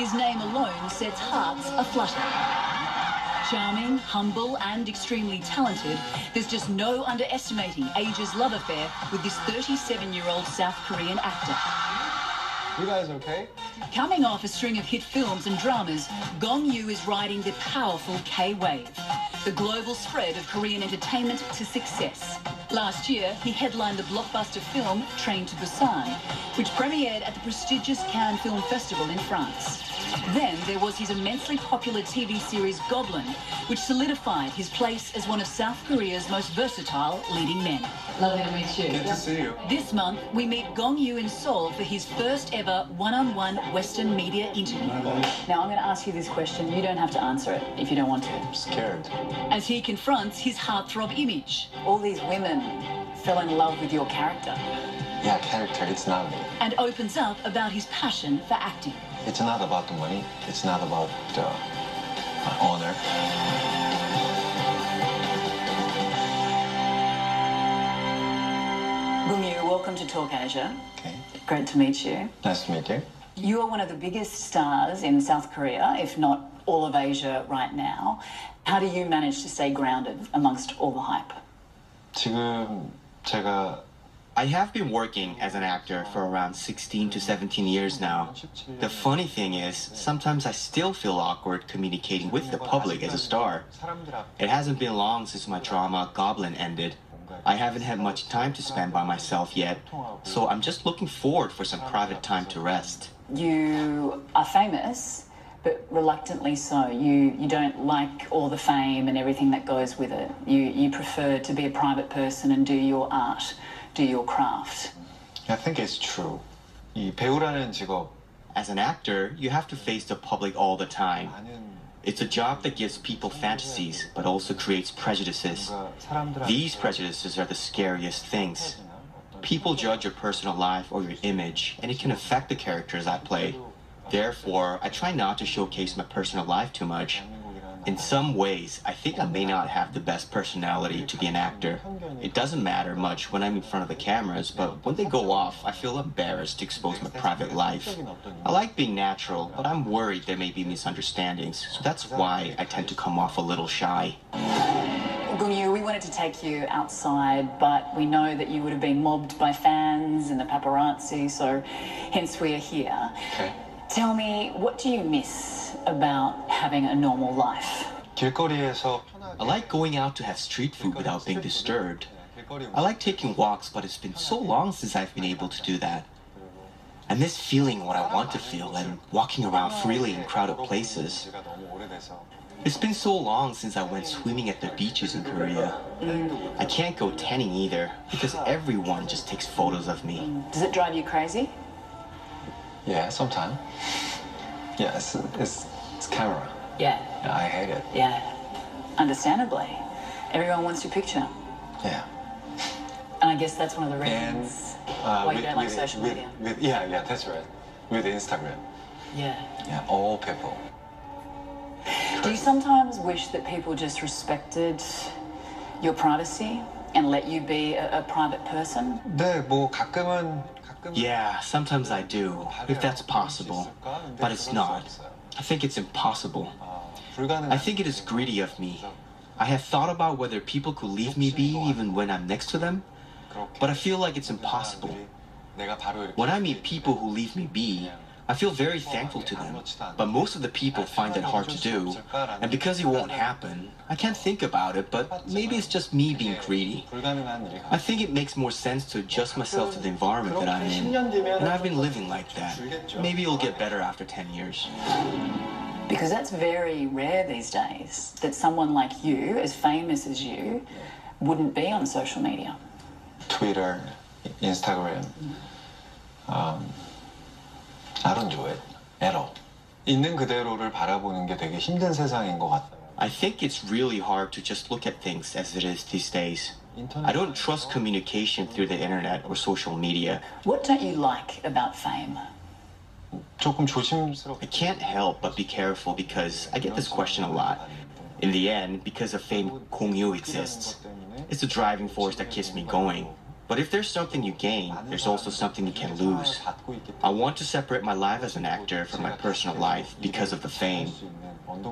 His name alone sets hearts aflutter. Charming, humble, and extremely talented, there's just no underestimating Asia's love affair with this 37-year-old South Korean actor. You guys okay? Coming off a string of hit films and dramas, Gong YOO is riding the powerful K-wave, the global spread of Korean entertainment to success. Last year, he headlined the blockbuster film Train to Busan, which premiered at the prestigious Cannes Film Festival in France. Then there was his immensely popular TV series Goblin, which solidified his place as one of South Korea's most versatile leading men. Lovely to meet you. Good to see you. This month, we meet Gong YOO in Seoul for his first ever one-on-one Western media interview. Now, I'm going to ask you this question. You don't have to answer it if you don't want to. I'm scared. As he confronts his heartthrob image. All these women fell in love with your character. Yeah, character, it's not me. And opens up about his passion for acting. It's not about the money. It's not about honor. Gong YOO, welcome to Talk Asia. Okay. Great to meet you. Nice to meet you. You are one of the biggest stars in South Korea, if not all of Asia right now. How do you manage to stay grounded amongst all the hype? 지금 제가 I have been working as an actor for around 16 to 17 years now. The funny thing is, sometimes I still feel awkward communicating with the public as a star. It hasn't been long since my drama Goblin ended. I haven't had much time to spend by myself yet, so I'm just looking forward for some private time to rest. You are famous, but reluctantly so. You don't like all the fame and everything that goes with it. You prefer to be a private person and do your art. Do your craft. I think it's true. 이 배우라는 직업 As an actor, you have to face the public all the time. It's a job that gives people fantasies, but also creates prejudices. These prejudices are the scariest things. People judge your personal life or your image, and it can affect the characters I play. Therefore, I try not to showcase my personal life too much. In some ways, I think I may not have the best personality to be an actor. It doesn't matter much when I'm in front of the cameras, but when they go off, I feel embarrassed to expose my private life. I like being natural, but I'm worried there may be misunderstandings, so that's why I tend to come off a little shy. Gong YOO, we wanted to take you outside, but we know that you would have been mobbed by fans and the paparazzi, so hence we are here. Okay. Tell me, what do you miss about having a normal life? 길거리에서 I like going out to have street food without being disturbed. I like taking walks, but it's been so long since I've been able to do that. I miss feeling what I want to feel and walking around freely in crowded places. It's been so long since I went swimming at the beaches in Korea. I can't go tanning either because everyone just takes photos of me. Does it drive you crazy? Yeah, sometimes. Yeah, it's camera. Yeah. Yeah, I hate it. Yeah. Understandably. Everyone wants your picture. Yeah. And I guess that's one of the reasons why you don't like social media. Yeah, that's right. With Instagram. Yeah. Yeah, all people. Do you sometimes wish that people just respected your privacy and let you be a private person? 네, 뭐 가끔은 Yeah, sometimes I do, if that's possible. But it's not. I think it's impossible. I think it is greedy of me. I have thought about whether people could leave me be even when I'm next to them, but I feel like it's impossible. When I meet people who leave me be, I feel very thankful to them, but most of the people find it hard to do, and because it won't happen, I can't think about it, but maybe it's just me being greedy. I think it makes more sense to adjust myself to the environment that I'm in, and I've been living like that. Maybe it'll get better after 10 years. Because that's very rare these days, that someone like you, as famous as you, wouldn't be on social media. Twitter, Instagram. I don't do it at all. 있는 그대로를 바라보는 게 되게 힘든 세상인 것 같아요. I think it's really hard to just look at things as it is these days. I don't trust communication through the internet or social media. What don't you like about fame? 조금 조심스럽게. I can't help but be careful because I get this question a lot. In the end, because of fame, Gong YOO exists. It's the driving force that keeps me going. But if there's something you gain, there's also something you can lose. I want to separate my life as an actor from my personal life because of the fame.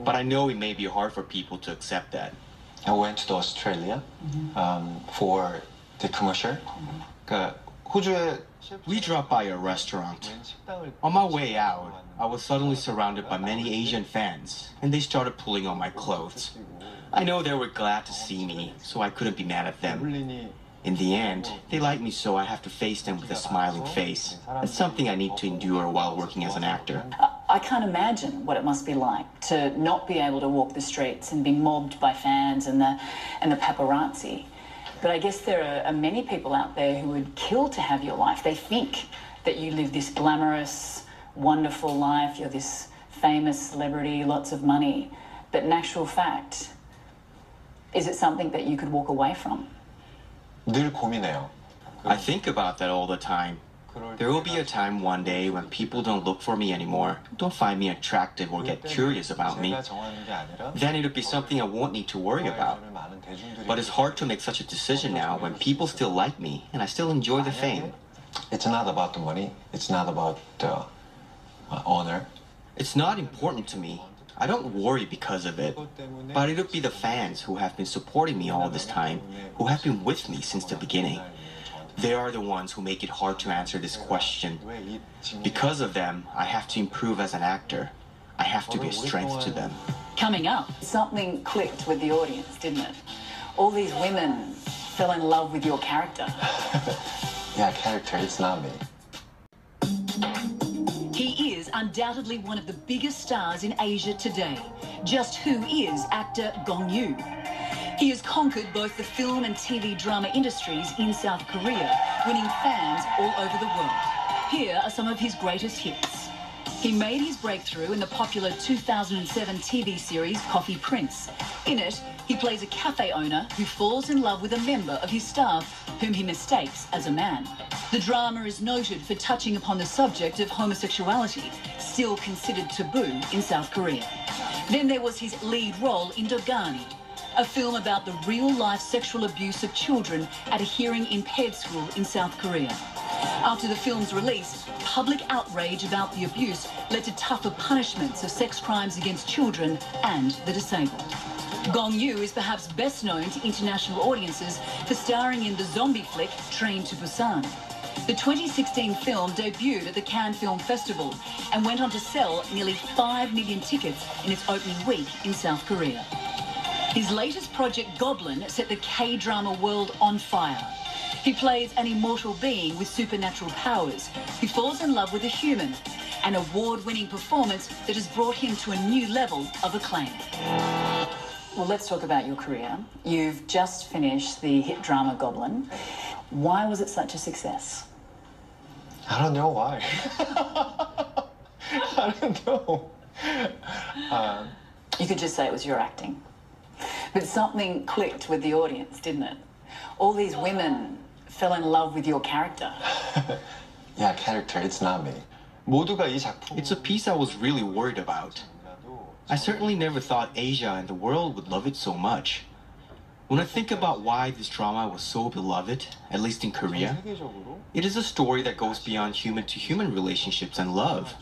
But I know it may be hard for people to accept that. I went to Australia for the commercial. 그러니까 호주에 We dropped by a restaurant. On my way out, I was suddenly surrounded by many Asian fans, and they started pulling on my clothes. I know they were glad to see me, so I couldn't be mad at them. In the end, they like me, so I have to face them with a smiling face. That's something I need to endure while working as an actor. I can't imagine what it must be like to not be able to walk the streets and be mobbed by fans and the paparazzi. But I guess there are many people out there who would kill to have your life. They think that you live this glamorous, wonderful life, you're this famous celebrity, lots of money. But in actual fact, is it something that you could walk away from? 늘 고민해요. I think about that all the time. There will be a time one day when people don't look for me anymore, don't find me attractive or get curious about me. Then it'll be something I won't need to worry about. But it's hard to make such a decision now when people still like me and I still enjoy the fame. It's not about the money. It's not about the honor. It's not important to me. I don't worry because of it. But it'll be the fans who have been supporting me all this time, who have been with me since the beginning. They are the ones who make it hard to answer this question. Because of them, I have to improve as an actor. I have to be a strength to them. Coming up, something clicked with the audience, didn't it? All these women fell in love with your character. Yeah, character, it's not me. He is undoubtedly one of the biggest stars in Asia today. Just who is actor Gong YOO? He has conquered both the film and TV drama industries in South Korea, winning fans all over the world. Here are some of his greatest hits. He made his breakthrough in the popular 2007 TV series Coffee Prince. In it, he plays a cafe owner who falls in love with a member of his staff, whom he mistakes as a man. The drama is noted for touching upon the subject of homosexuality, still considered taboo in South Korea. Then there was his lead role in Dogani, a film about the real-life sexual abuse of children at a hearing-impaired school in South Korea. After the film's release, public outrage about the abuse led to tougher punishments of sex crimes against children and the disabled. Gong YOO is perhaps best known to international audiences for starring in the zombie flick Train to Busan. The 2016 film debuted at the Cannes Film Festival and went on to sell nearly 5 million tickets in its opening week in South Korea. His latest project, Goblin, set the K-drama world on fire. He plays an immortal being with supernatural powers who falls in love with a human, an award-winning performance that has brought him to a new level of acclaim. Well, let's talk about your career. You've just finished the hit drama Goblin. Why was it such a success? I don't know why. I don't know. You could just say it was your acting. But something clicked with the audience, didn't it? All these women fell in love with your character. Yeah, character, it's not me. 모두가 이 작품. It's a piece I was really worried about. I certainly never thought Asia and the world would love it so much. When I think about why this drama was so beloved, at least in Korea, it is a story that goes beyond human-to-human relationships and love.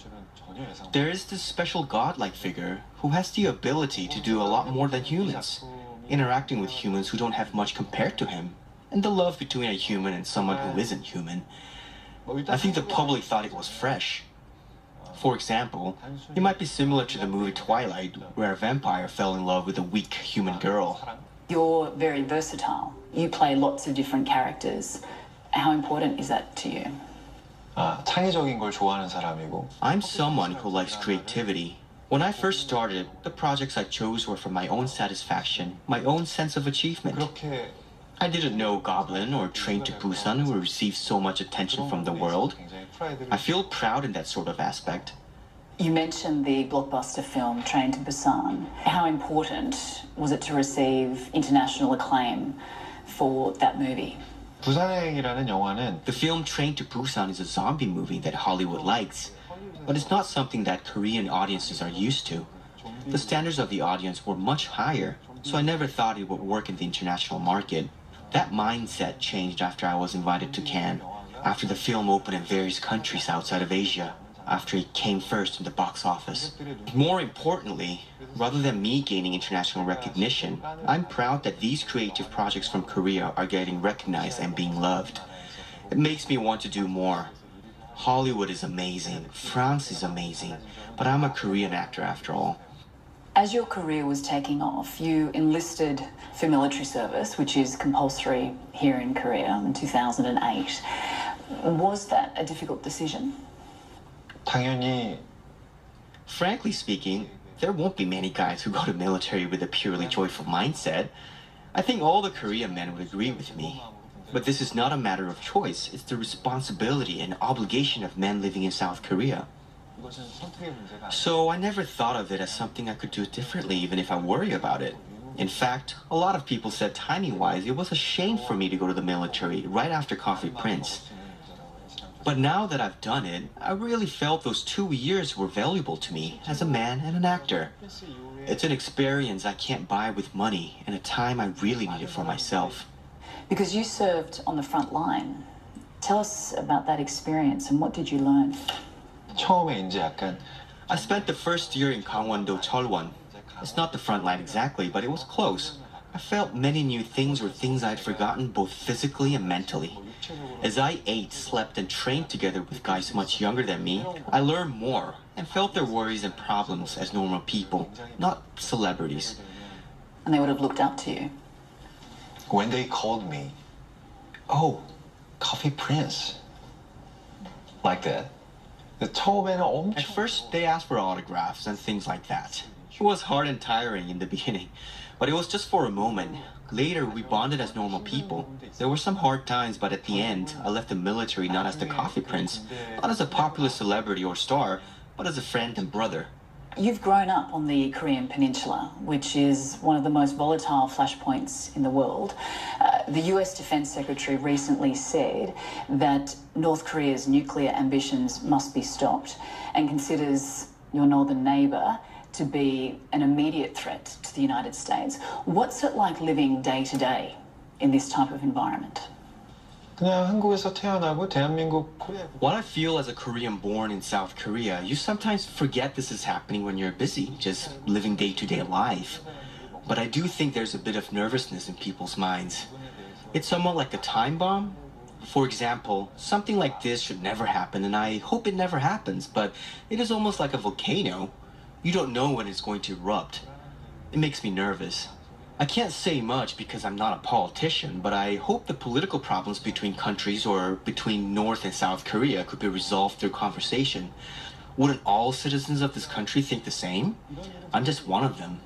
There is this special godlike figure who has the ability to do a lot more than humans, interacting with humans who don't have much compared to him, and the love between a human and someone who isn't human. I think the public thought it was fresh. For example, it might be similar to the movie Twilight, where a vampire fell in love with a weak human girl. You're very versatile. You play lots of different characters. How important is that to you? 창의적인 걸 좋아하는 사람이고. I'm someone who likes creativity. When I first started, the projects I chose were for my own satisfaction, my own sense of achievement. 그렇게 I didn't know Goblin or Train to Busan would receive so much attention from the world. I feel proud in that sort of aspect. You mentioned the blockbuster film Train to Busan. How important was it to receive international acclaim for that movie? 부산행이라는 영화는 The film Train to Busan is a zombie movie that Hollywood likes, but it's not something that Korean audiences are used to. The standards of the audience were much higher, so I never thought it would work in the international market. That mindset changed after I was invited to Cannes, after the film opened in various countries outside of Asia, after it came first in the box office. More importantly, rather than me gaining international recognition, I'm proud that these creative projects from Korea are getting recognized and being loved. It makes me want to do more. Hollywood is amazing, France is amazing, but I'm a Korean actor after all. As your career was taking off, you enlisted for military service, which is compulsory here in Korea in 2008. Was that a difficult decision? 당연히 Frankly speaking, there won't be many guys who go to military with a purely joyful mindset. I think all the Korean men would agree with me. But this is not a matter of choice, it's the responsibility and obligation of men living in South Korea. So I never thought of it as something I could do differently even if I worry about it. In fact, a lot of people said timing-wise it was a shame for me to go to the military right after Coffee Prince. But now that I've done it, I really felt those 2 years were valuable to me as a man and an actor. It's an experience I can't buy with money and a time I really needed for myself. Because you served on the front line. Tell us about that experience and what did you learn? 처음에 이제 약간 I spent the first year in Gangwon-do Cheolwon. It's not the front line exactly, but it was close. I felt many new things or things I'd forgotten both physically and mentally. As I ate, slept, and trained together with guys much younger than me, I learned more and felt their worries and problems as normal people, not celebrities. And they would have looked up to you. when they called me, oh, Coffee Prince, like that. 처음에는 엄청 At first, they asked for autographs and things like that. It was hard and tiring in the beginning, but it was just for a moment. Later, we bonded as normal people. There were some hard times, but at the end, I left the military not as the Coffee Prince, not as a popular celebrity or star, but as a friend and brother. You've grown up on the Korean Peninsula, which is one of the most volatile flashpoints in the world. The US Defense Secretary recently said that North Korea's nuclear ambitions must be stopped and considers your northern neighbour to be an immediate threat to the United States. What's it like living day to day in this type of environment? 그냥 한국에서 태어나고 대한민국 What I feel as a Korean born in South Korea, you sometimes forget this is happening when you're busy, just living day-to-day life. But I do think there's a bit of nervousness in people's minds. It's somewhat like a time bomb. For example, something like this should never happen, and I hope it never happens, but it is almost like a volcano. You don't know when it's going to erupt. It makes me nervous. I can't say much because I'm not a politician, but I hope the political problems between countries or between North and South Korea could be resolved through conversation. Wouldn't all citizens of this country think the same? I'm just one of them.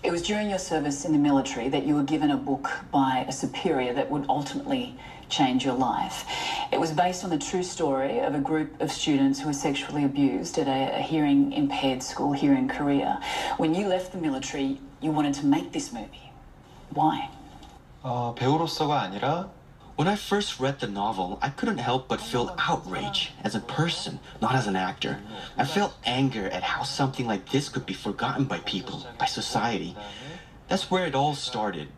It was during your service in the military that you were given a book by a superior that would ultimately change your life. It was based on the true story of a group of students who were sexually abused at a hearing impaired school here in Korea. When you left the military, you wanted to make this movie. Why? 배우로서가 아니라 When I first read the novel, I couldn't help but feel outrage as a person, not as an actor. I felt anger at how something like this could be forgotten by people, by society. That's where it all started.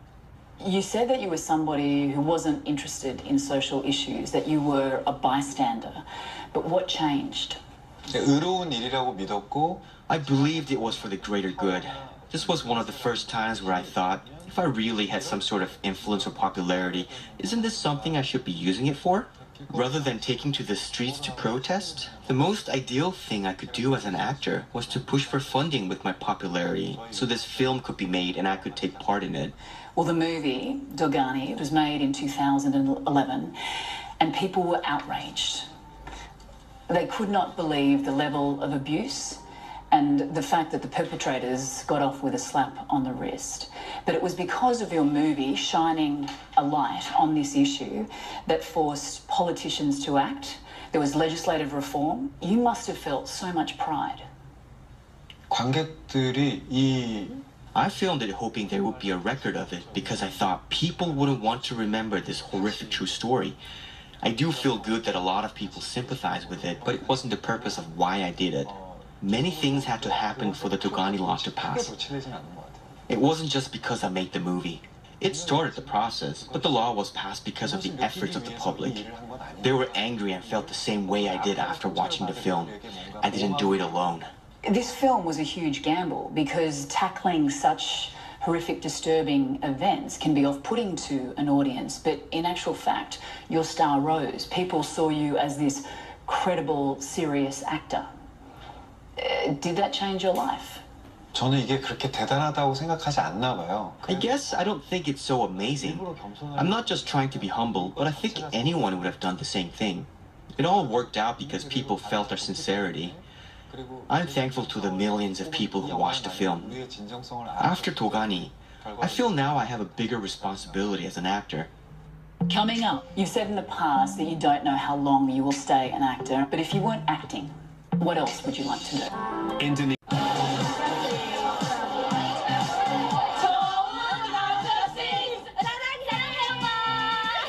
You said that you were somebody who wasn't interested in social issues, that you were a bystander. But what changed? 의로운 일이라고 믿었고 I believed it was for the greater good. This was one of the first times where I thought, if I really had some sort of influence or popularity, isn't this something I should be using it for? Rather than taking to the streets to protest, the most ideal thing I could do as an actor was to push for funding with my popularity, so this film could be made and I could take part in it. Well, the movie, Dogani, was made in 2011, and people were outraged. They could not believe the level of abuse and the fact that the perpetrators got off with a slap on the wrist. But it was because of your movie shining a light on this issue that forced politicians to act. There was legislative reform. You must have felt so much pride. 관객들이 I filmed it hoping there would be a record of it because I thought people wouldn't want to remember this horrific true story. I do feel good that a lot of people sympathize with it, but it wasn't the purpose of why I did it. Many things had to happen for the Dogani law to pass. It wasn't just because I made the movie. It started the process, but the law was passed because of the efforts of the public. They were angry and felt the same way I did after watching the film. I didn't do it alone. This film was a huge gamble because tackling such horrific, disturbing events can be off-putting to an audience, but in actual fact, your star rose. People saw you as this credible, serious actor. Did that change your life? 저는 이게 그렇게 대단하다고 생각하지 않나 봐요. I guess I don't think it's so amazing. I'm not just trying to be humble, but I think anyone would have done the same thing. It all worked out because people felt our sincerity. I'm thankful to the millions of people who watched the film. After Togani, I feel now I have a bigger responsibility as an actor. Coming up, you've said in the past that you don't know how long you will stay an actor, but if you weren't acting, what else would you like to do?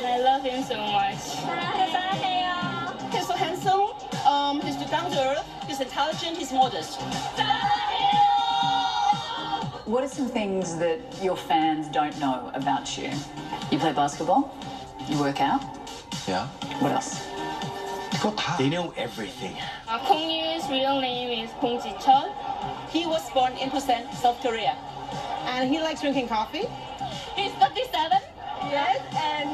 I love him so much. He's so handsome, he's so down to earth, he's intelligent, he's modest. What are some things that your fans don't know about you? You play basketball? You work out? Yeah. What else? 그거 다. They know everything. Kong Yu's real name is Kong Ji-chul. He was born in Busan, South Korea. And he likes drinking coffee. He's 37. Yes, and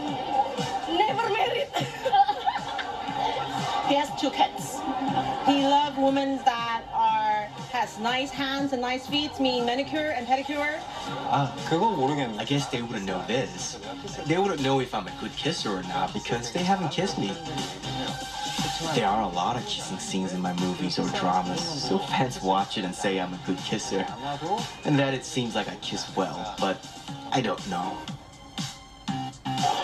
never married. He has 2 cats. He loves women that has nice hands and nice feet, meaning manicure and pedicure. 아, 그건 모르겠네. I guess they wouldn't know this. They wouldn't know if I'm a good kisser or not because they haven't kissed me. There are a lot of kissing scenes in my movies or dramas, so fans watch it and say I'm a good kisser. And that it seems like I kiss well, but I don't know.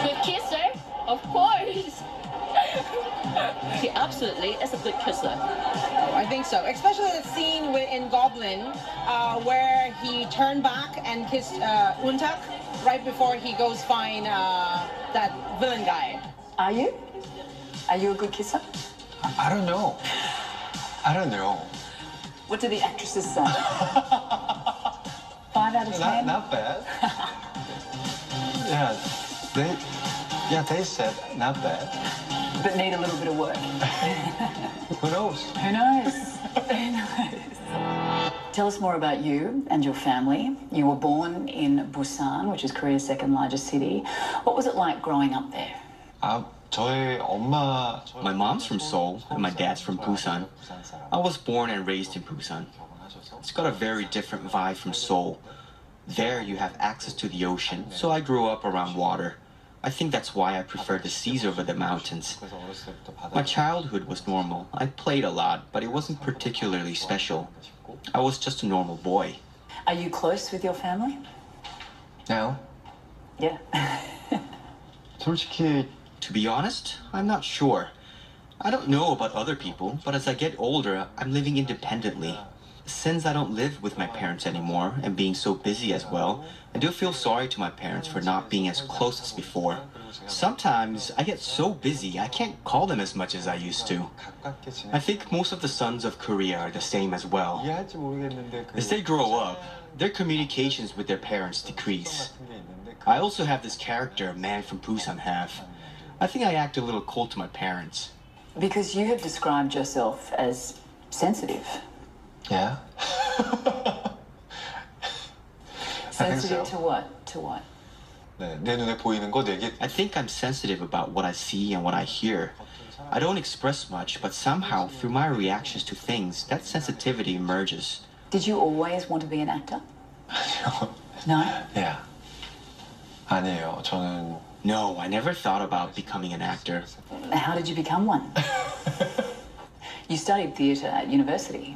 Good kisser? Of course. He absolutely is a good kisser. I think so, especially the scene in Goblin where he turned back and kissed Untak right before he goes find that villain guy. Are you? Are you a good kisser? I don't know. I don't know. What do the actresses say? 5 out of 10? Not bad. They said not bad. But need a little bit of work. Who knows? Who knows? Who knows? Tell us more about you and your family. You were born in Busan, which is Korea's 2nd largest city. What was it like growing up there? 저희 엄마. My mom's from Seoul and my dad's from Busan. I was born and raised in Busan. It's got a very different vibe from Seoul. There you have access to the ocean, so I grew up around water. I think that's why I prefer the seas over the mountains. My childhood was normal. I played a lot, but it wasn't particularly special. I was just a normal boy. Are you close with your family? Now? Yeah. 솔직히 To be honest, I'm not sure. I don't know about other people, but as I get older, I'm living independently. Since I don't live with my parents anymore and being so busy as well, I do feel sorry to my parents for not being as close as before. Sometimes I get so busy I can't call them as much as I used to. I think most of the sons of Korea are the same as well. 이해할지 모르겠는데 As they grow up, their communications with their parents decrease. I also have this character a man from Busan have. I think I act a little cold to my parents. Because you have described yourself as sensitive. Yeah. Sensitive to what? To what? 네, 내 눈에 보이는 거 내게. I think I'm sensitive about what I see and what I hear. I don't express much, but somehow, through my reactions to things, that sensitivity emerges. Did you always want to be an actor? No? Yeah. 아니에요. 저는. No, I never thought about becoming an actor. How did you become one? You studied theatre at university.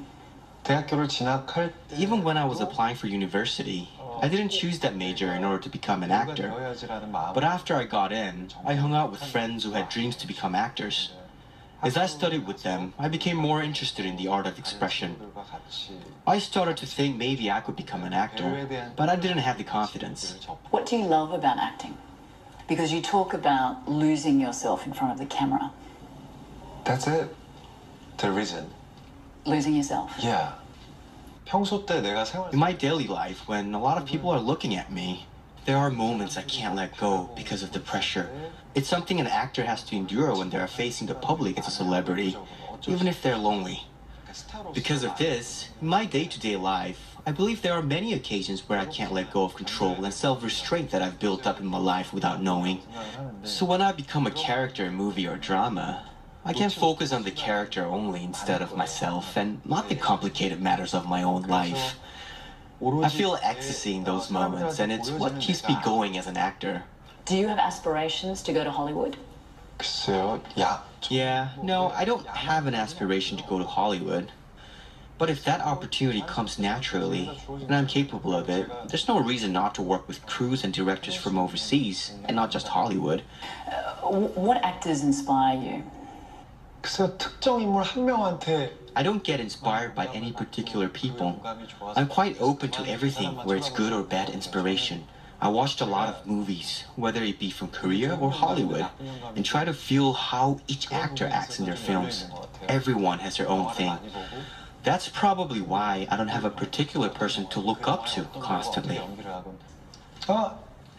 대학교를 진학할 때. Even when I was applying for university, I didn't choose that major in order to become an actor. But after I got in, I hung out with friends who had dreams to become actors. As I studied with them, I became more interested in the art of expression. I started to think maybe I could become an actor, but I didn't have the confidence. What do you love about acting? Because you talk about losing yourself in front of the camera. That's it. The reason. Losing yourself. Yeah. 평소 때 내가 생활. In my daily life, when a lot of people are looking at me, There are moments I can't let go because of the pressure. It's something an actor has to endure when they're facing the public as a celebrity, even if they're lonely. Because of this, in my day-to-day life, I believe there are many occasions where I can't let go of control and self-restraint that I've built up in my life without knowing. So when I become a character in movie or drama, I can focus on the character only instead of myself and not the complicated matters of my own life. I feel ecstasy in those moments, and it's what keeps me going as an actor. Do you have aspirations to go to Hollywood? Yeah, no, I don't have an aspiration to go to Hollywood. But if that opportunity comes naturally, and I'm capable of it, there's no reason not to work with crews and directors from overseas, and not just Hollywood. What actors inspire you? I don't get inspired by any particular people. I'm quite open to everything where it's good or bad inspiration. I watched a lot of movies, whether it be from Korea or Hollywood, and try to feel how each actor acts in their films. Everyone has their own thing. That's probably why I don't have a particular person to look up to constantly.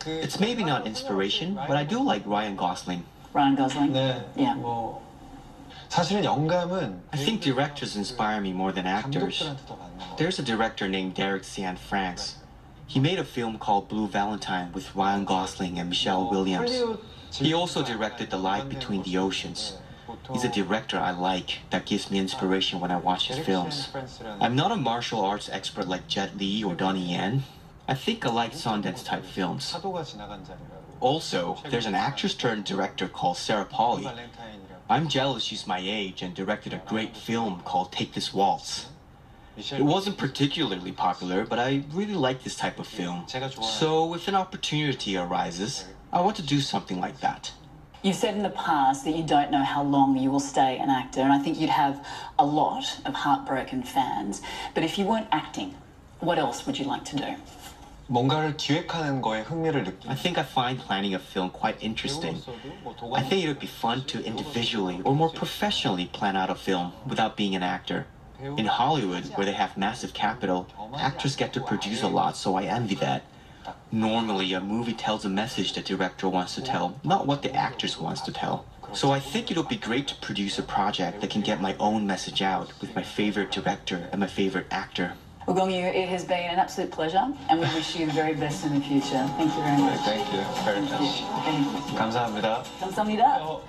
It's maybe not inspiration, but I do like Ryan Gosling. Ryan Gosling? Yeah. I think directors inspire me more than actors. There's a director named Derek Cianfrance. He made a film called Blue Valentine with Ryan Gosling and Michelle Williams. He also directed The Light Between the Oceans. He's a director I like that gives me inspiration when I watch his films. I'm not a martial arts expert like Jet Li or Donnie Yen. I think I like Sundance-type films. Also, there's an actress-turned-director called Sarah Polley. I'm jealous she's my age and directed a great film called Take This Waltz. It wasn't particularly popular, but I really like this type of film. So if an opportunity arises, I want to do something like that. You've said in the past that you don't know how long you will stay an actor, and I think you'd have a lot of heartbroken fans. But if you weren't acting, what else would you like to do? I think I find planning a film quite interesting. I think it would be fun to individually or more professionally plan out a film without being an actor. In Hollywood, where they have massive capital, actors get to produce a lot, so I envy that. Normally, a movie tells a message the director wants to tell, not what the actors wants to tell. So I think it'll be great to produce a project that can get my own message out with my favorite director and my favorite actor. Well, Gong Yoo, it has been an absolute pleasure, and we wish you the very best in the future. Thank you very much. Thank you very much. Thank you. 감사합니다. 감사합니다.